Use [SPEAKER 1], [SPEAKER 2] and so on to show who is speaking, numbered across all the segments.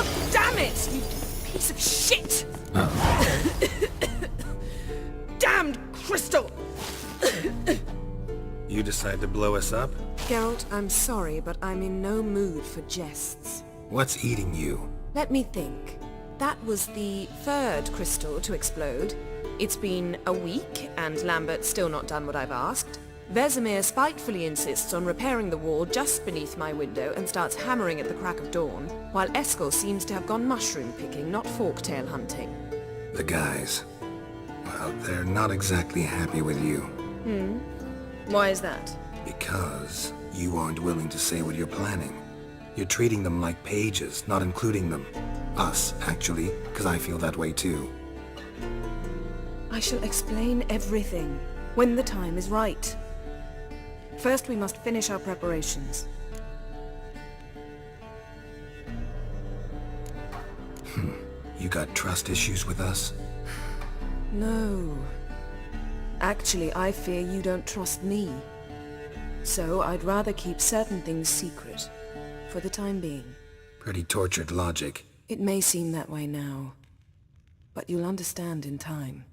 [SPEAKER 1] God damn it, you piece of shit! Damned crystal!
[SPEAKER 2] You decide to blow us up?
[SPEAKER 1] Geralt, I'm sorry, but I'm in no mood for jests.
[SPEAKER 2] What's eating you?
[SPEAKER 1] Let me think. That was the third crystal to explode. It's been a week, and Lambert's still not done what I've asked. Vesemir spitefully insists on repairing the wall just beneath my window and starts hammering at the crack of dawn, while Eskel seems to have gone mushroom picking, not forktail hunting.
[SPEAKER 2] The guys. Well, they're not exactly happy with you.
[SPEAKER 1] Why is that?
[SPEAKER 2] Because you aren't willing to say what you're planning. You're treating them like pages, not including them. Us, actually, because I feel that way too.
[SPEAKER 1] I shall explain everything when the time is right. First, we must finish our preparations.
[SPEAKER 2] You got trust issues with us?
[SPEAKER 1] No. Actually, I fear you don't trust me. So I'd rather keep certain things secret, for the time being.
[SPEAKER 2] Pretty tortured logic.
[SPEAKER 1] It may seem that way now, but you'll understand in time.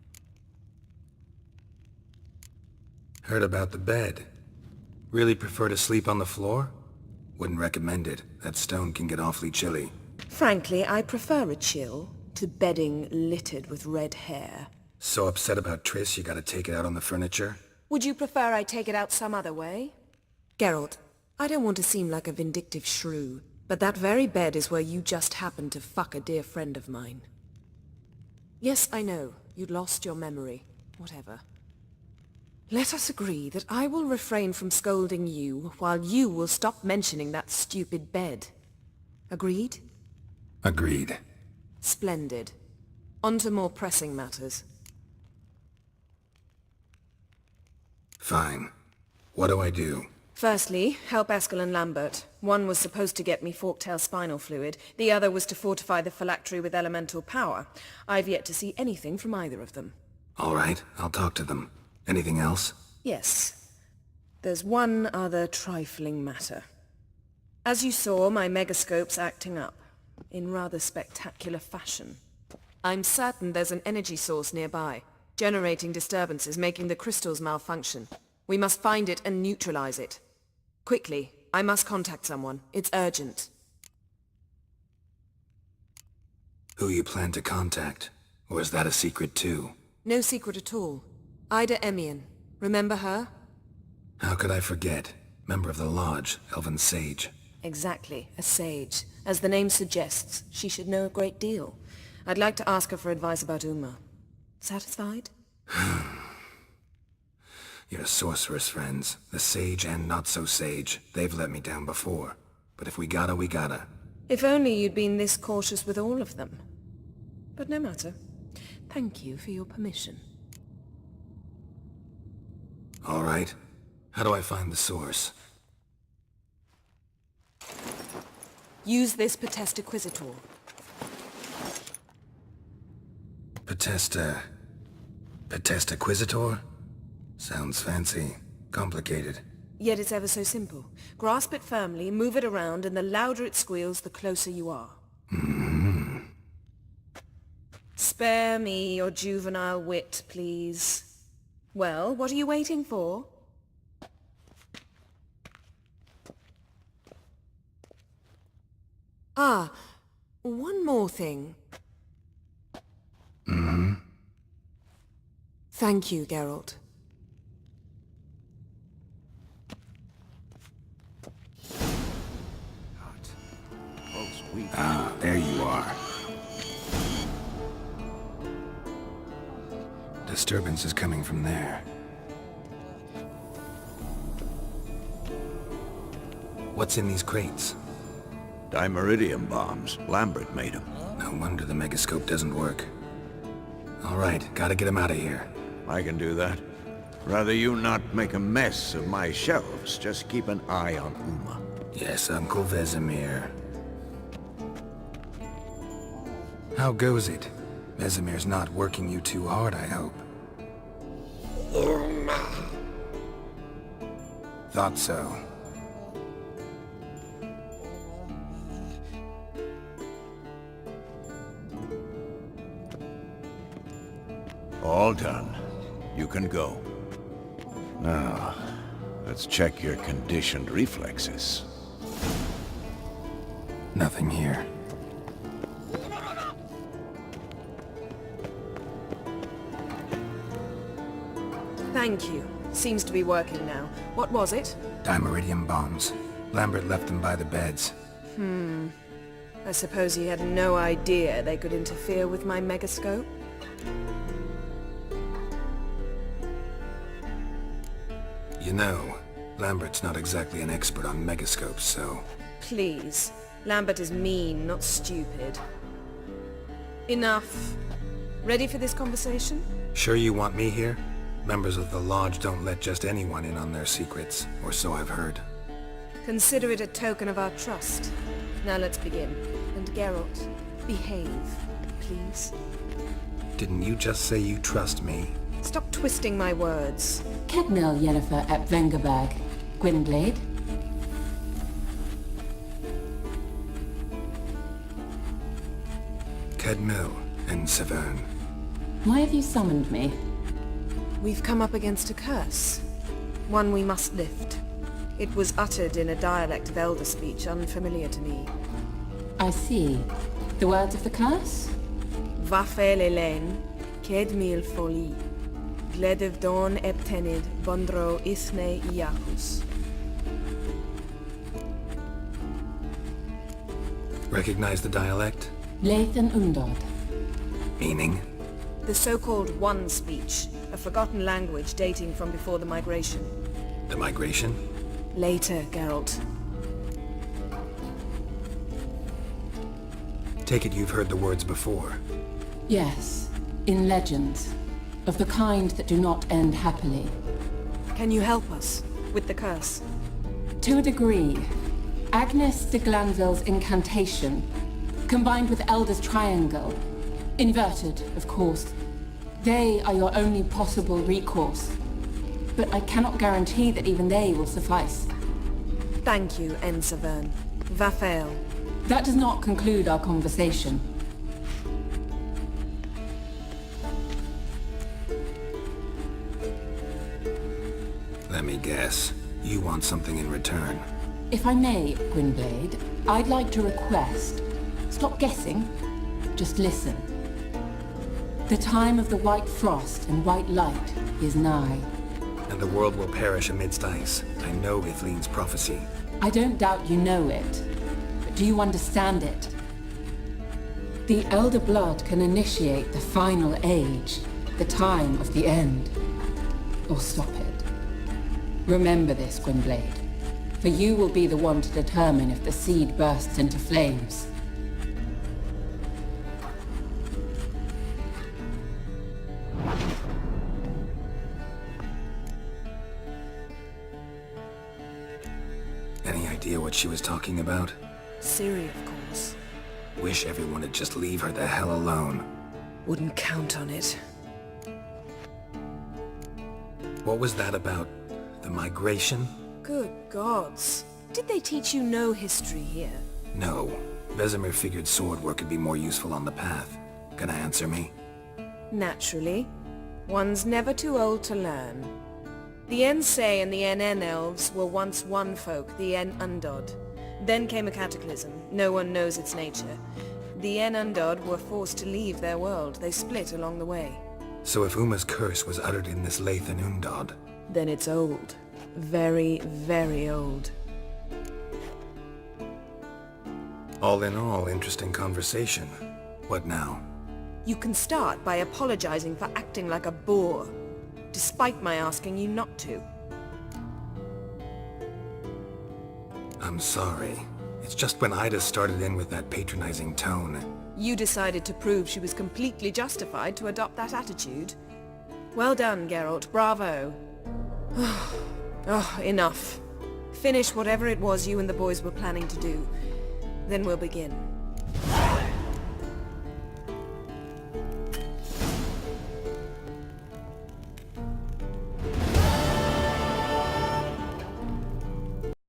[SPEAKER 2] Heard about the bed. Really prefer to sleep on the floor? Wouldn't recommend it. That stone can get awfully chilly.
[SPEAKER 1] Frankly, I prefer a chill to bedding littered with red hair.
[SPEAKER 2] So upset about Triss you gotta take it out on the furniture?
[SPEAKER 1] Would you prefer I take it out some other way? Geralt, I don't want to seem like a vindictive shrew, but that very bed is where you just happened to fuck a dear friend of mine. Yes, I know, you'd lost your memory. Whatever. Let us agree that I will refrain from scolding you, while you will stop mentioning that stupid bed. Agreed?
[SPEAKER 2] Agreed.
[SPEAKER 1] Splendid. On to more pressing matters.
[SPEAKER 2] Fine. What do I do?
[SPEAKER 1] Firstly, help Eskel and Lambert. One was supposed to get me forktail spinal fluid, the other was to fortify the phylactery with elemental power. I've yet to see anything from either of them.
[SPEAKER 2] All right, I'll talk to them. Anything else?
[SPEAKER 1] Yes. There's one other trifling matter. As you saw, my megascope's acting up, in rather spectacular fashion. I'm certain there's an energy source nearby, generating disturbances, making the crystals malfunction. We must find it and neutralize it. Quickly, I must contact someone. It's urgent.
[SPEAKER 2] Who you plan to contact? Or is that a secret too?
[SPEAKER 1] No secret at all. Ida Emian. Remember her?
[SPEAKER 2] How could I forget? Member of the Lodge, Elven Sage.
[SPEAKER 1] Exactly, a sage. As the name suggests, she should know a great deal. I'd like to ask her for advice about Uma. Satisfied?
[SPEAKER 2] Your sorceress friends, the sage and not-so-sage, they've let me down before. But if we gotta, we gotta.
[SPEAKER 1] If only you'd been this cautious with all of them. But no matter. Thank you for your permission.
[SPEAKER 2] All right. How do I find the source?
[SPEAKER 1] Use this Potestaquizitor.
[SPEAKER 2] Potestaquizitor? Sounds fancy. Complicated.
[SPEAKER 1] Yet it's ever so simple. Grasp it firmly, move it around, and the louder it squeals, the closer you are. Spare me your juvenile wit, please. Well, what are you waiting for? Ah, one more thing. Thank you, Geralt.
[SPEAKER 2] Ah, there you are. Disturbance is coming from there. What's in these crates?
[SPEAKER 3] Dimeridium bombs. Lambert made them.
[SPEAKER 2] No wonder the megascope doesn't work. All right, gotta get him out of here.
[SPEAKER 3] I can do that. Rather you not make a mess of my shelves. Just keep an eye on Uma.
[SPEAKER 2] Yes, Uncle Vesemir. How goes it? Vesemir's not working you too hard, I hope. Thought so.
[SPEAKER 3] All done. You can go. Now, let's check your conditioned reflexes.
[SPEAKER 2] Nothing here.
[SPEAKER 1] Thank you. Seems to be working now. What was it?
[SPEAKER 2] Dimeridium bombs. Lambert left them by the beds.
[SPEAKER 1] I suppose he had no idea they could interfere with my megascope?
[SPEAKER 2] You know, Lambert's not exactly an expert on megascopes, so...
[SPEAKER 1] Please. Lambert is mean, not stupid. Enough. Ready for this conversation?
[SPEAKER 2] Sure you want me here? Members of the Lodge don't let just anyone in on their secrets, or so I've heard.
[SPEAKER 1] Consider it a token of our trust. Now let's begin. And Geralt, behave, please.
[SPEAKER 2] Didn't you just say you trust me?
[SPEAKER 1] Stop twisting my words.
[SPEAKER 4] Kednil Yennefer at Vengerberg. Gwynblade.
[SPEAKER 2] Kedmil and Severn.
[SPEAKER 4] Why have you summoned me?
[SPEAKER 1] We've come up against a curse. One we must lift. It was uttered in a dialect of Elder speech unfamiliar to me.
[SPEAKER 4] I see. The words of the curse?
[SPEAKER 1] Vafel Elaine, Kedmil Foli, Gledev Don Eptenid, Bondro Ithne Iacus.
[SPEAKER 2] Recognize the dialect?
[SPEAKER 4] Lathan Undod.
[SPEAKER 2] Meaning?
[SPEAKER 1] The so-called One speech, a forgotten language dating from before the migration.
[SPEAKER 2] The migration?
[SPEAKER 1] Later, Geralt.
[SPEAKER 2] Take it you've heard the words before.
[SPEAKER 4] Yes, in legends. Of the kind that do not end happily.
[SPEAKER 1] Can you help us with the curse?
[SPEAKER 4] To a degree. Agnes de Glanville's incantation, combined with Elder's triangle, inverted, of course. They are your only possible recourse. But I cannot guarantee that even they will suffice.
[SPEAKER 1] Thank you, Severn. Vafel.
[SPEAKER 4] That does not conclude our conversation.
[SPEAKER 2] Let me guess. You want something in return.
[SPEAKER 4] If I may, Gwynblade, I'd like to request. Stop guessing. Just listen. The time of the white frost and white light is nigh.
[SPEAKER 2] And the world will perish amidst ice. I know Ithleen's prophecy.
[SPEAKER 4] I don't doubt you know it. But do you understand it? The Elder Blood can initiate the final age, the time of the end. Or stop it. Remember this, Gwynblade. For you will be the one to determine if the seed bursts into flames.
[SPEAKER 2] Any idea what she was talking about?
[SPEAKER 1] Ciri, of course.
[SPEAKER 2] Wish everyone would just leave her the hell alone.
[SPEAKER 1] Wouldn't count on it.
[SPEAKER 2] What was that about? The migration?
[SPEAKER 1] Good gods. Did they teach you no history here?
[SPEAKER 2] No. Vesemir figured sword work could be more useful on the path. Gonna answer me?
[SPEAKER 1] Naturally. One's never too old to learn. The Ensei and the NN elves were once one folk, the En Undod. Then came a cataclysm. No one knows its nature. The En Undod were forced to leave their world. They split along the way.
[SPEAKER 2] So if Uma's curse was uttered in this Lathan Undod...
[SPEAKER 1] Then it's old. Very, very old.
[SPEAKER 2] All in all, interesting conversation. What now?
[SPEAKER 1] You can start by apologizing for acting like a boor, despite my asking you not to.
[SPEAKER 2] I'm sorry. It's just when Ida started in with that patronizing tone.
[SPEAKER 1] You decided to prove she was completely justified to adopt that attitude. Well done, Geralt. Bravo. Oh, enough. Finish whatever it was you and the boys were planning to do. Then we'll begin.